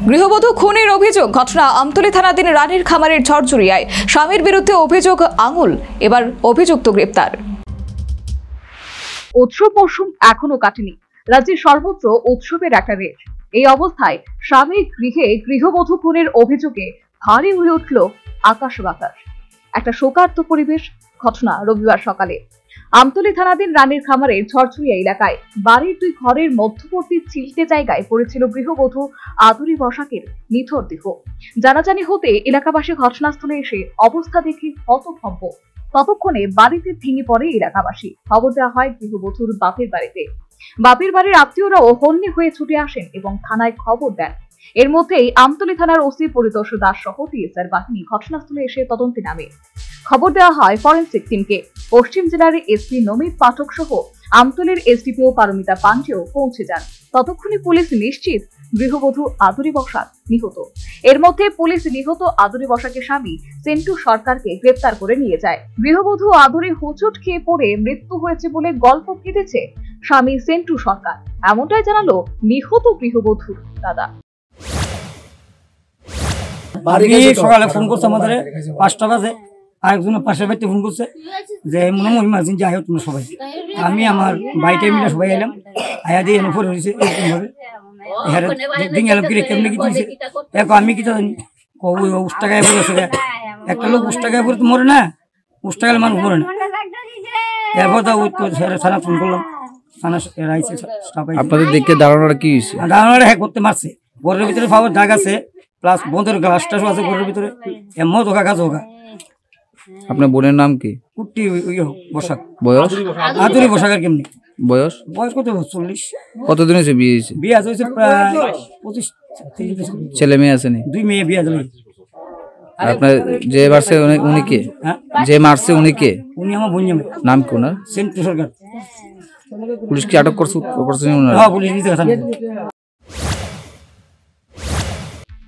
গৃহবধূ খুনের অভিযোগ ঘটনা আমতলী থানাধীন রানীর খামারের ঝড়ঝুরিয়ায়। স্বামীর বিরুদ্ধে অভিযোগ আঙুল, এবার অভিযুক্ত গ্রেপ্তার। উৎসব মৌসুম এখনো কাটেনি, রাজ্যের সর্বত্র উৎসবের একটা রেশ। এই অবস্থায় স্বামীর গৃহে গৃহবধূ খুনের অভিযোগে ভারী হয়ে উঠল আকাশ বাতাস। একটা শোকার্ত পরিবেশ। ঘটনা রবিবার সকালে আমতলী থানাধীন রানীর খামারের ঝড়ঝুরিয়া এলাকায় বাড়ির দুই ঘরের মধ্যবর্তী চিলটে জায়গায় পড়েছিল গৃহবধূ আদুরি বসাকের নিথর দেহ। জানাজানি হতে এলাকাবাসী ঘটনাস্থলে এসে অবস্থা দেখে হতভম্ব। ততক্ষণে বাড়িতে ভেঙে পড়ে এলাকাবাসী। খবর দেওয়া হয় গৃহবধূর বাপের বাড়িতে। বাপের বাড়ির আত্মীয়রাও হন্যে হয়ে ছুটে আসেন এবং থানায় খবর দেন। এর মধ্যেই আমতলী থানার ওসি পরিতোষ দাস সহ টিএসআর বাহিনী ঘটনাস্থলে এসে তদন্তে নামে। খবর দেওয়া হয় ফরেন্সিক টিমকে। পশ্চিম জেলার এসপি নমিত পাঠক সহ আমতলীর এসডিপিও পারমিতা পান্ডেও পৌঁছে যান। ততক্ষণে পুলিশ নিশ্চিত গৃহবধূ আদুরি বসাক নিহত। এর মধ্যে পুলিশ নিহত আদুরি বসাকের স্বামী সেন্টু সরকারকে গ্রেপ্তার করে নিয়ে যায়। গৃহবধূ আদুরি হোঁচট খেয়ে পড়ে মৃত্যু হয়েছে বলে গল্প কেটেছে স্বামী সেন্টু সরকার, এমনটাই জানালো নিহত গৃহবধূর দাদা। সকালে ফোন করছে আমাদের 5টা বাজে, আরেকজনের পাশের বাড়িতে ফোন করছে যে মনে হয় ইমার্জেন্সি আয় তোমরা সবাই। আমি আমার বাড়িটা মিলে সবাই এলাম, আয়া দিয়ে এনে পরে হয়েছে এরকমভাবে এলাম কি কেমনি কি দিয়েছে। এখন আমি কি জানি উষ্টাগায় পড়েছে, একটা লোক উষ্টাগায় পড়ে তো মরে না, উষ্টাগালে মানুষ মরে না। এরপর তো ওই তো থানা ফোন করলাম, থানা রাইছে। আপনাদের দেখে ধারণাটা কি হয়েছে? ধারণাটা হ্যাঁ করতে মারছে। ঘরের ভিতরে পাওয়ার দাগ আছে, প্লাস বন্ধের গ্লাসটা আছে ঘরের ভিতরে, এমন ধোকা গাছ ধোকা। আপনার বোনের নাম কি? কুট্টি বসাক। বয়স? আদুরি বসাকের কেমনি বয়স? বয়স কত? 40। কতদিন হয়েছে বিয়ে হয়েছে? বিয়ে হয়েছে প্রায় 25। ছেলে মেয়ে আছে নি? 2 মেয়ে বিয়ে দিল। আপনার যে মারছে উনি কে? যে মারছে উনি কে? উনি আমার বোন। নাম কি ওনার? সেন্টু সরকার। পুলিশ কি আটক করছে? হ্যাঁ, পুলিশ নিতে কথা।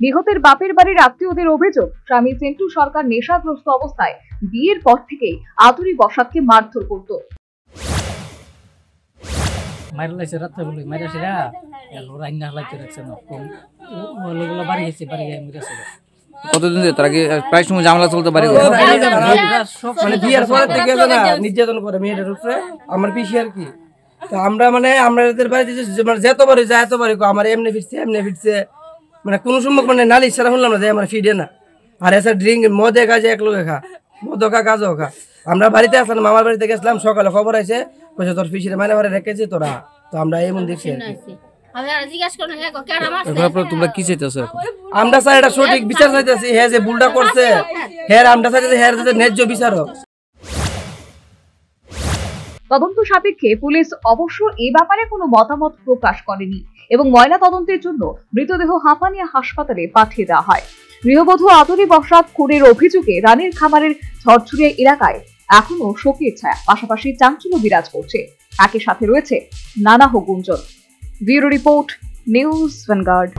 নিহতের বাপের বাড়ির আত্মীয়দের অভিযোগ, স্বামী সেন্টু সরকার নেশাগ্রস্ত অবস্থায় বিয়ের পর থেকেই আদুরি বসাককে মারধর করত। কতদিন ধরে তার আগে প্রায় সময় ঝামেলা চলতে পারে? মানে বিয়ের পরে থেকে না নির্যাতন করে মেয়েটার উপরে আমার পিসি আর কি। তো আমরা মানে আমাদের বাড়িতে যেতবারই যায় এতবারই আমার এমনি ফিরছে মানে কোনো সময় মানে নালিশ ছাড়া শুনলাম না যে আমার ফিডে না। আর এসে ড্রিঙ্ক মদে কাজে এক লোকে খা, মদ খা কাজও খা। আমরা বাড়িতে আসলাম, মামার বাড়িতে গেছিলাম, সকালে খবর আছে কইছে তোর পিসিরে মানে ঘরে রেখেছে তোরা। তো আমরা এমন দেখছি আর কি। তোমরা কি চাইতেছো? আমরা স্যার এটা সঠিক বিচার চাইতেছি। হ্যাঁ যে ভুলটা করছে হ্যাঁ আমরা চাইতেছি হ্যাঁ যাতে ন্যায্য বিচার হোক। তদন্ত সাপেক্ষে পুলিশ অবশ্য এ ব্যাপারে কোনো মতামত প্রকাশ করেনি এবং ময়না তদন্তের জন্য মৃতদেহ হাঁপানিয়া হাসপাতালে পাঠিয়ে দেওয়া হয়। গৃহবধূ আদুরি বসাক খুনের অভিযোগে রানীর খামারের ঝড়ঝুরিয়া এলাকায় এখনো শোকের ছায়া, পাশাপাশি চাঞ্চল্য বিরাজ করছে। একই সাথে রয়েছে নানা গুঞ্জন। Bureau report, news vanguard.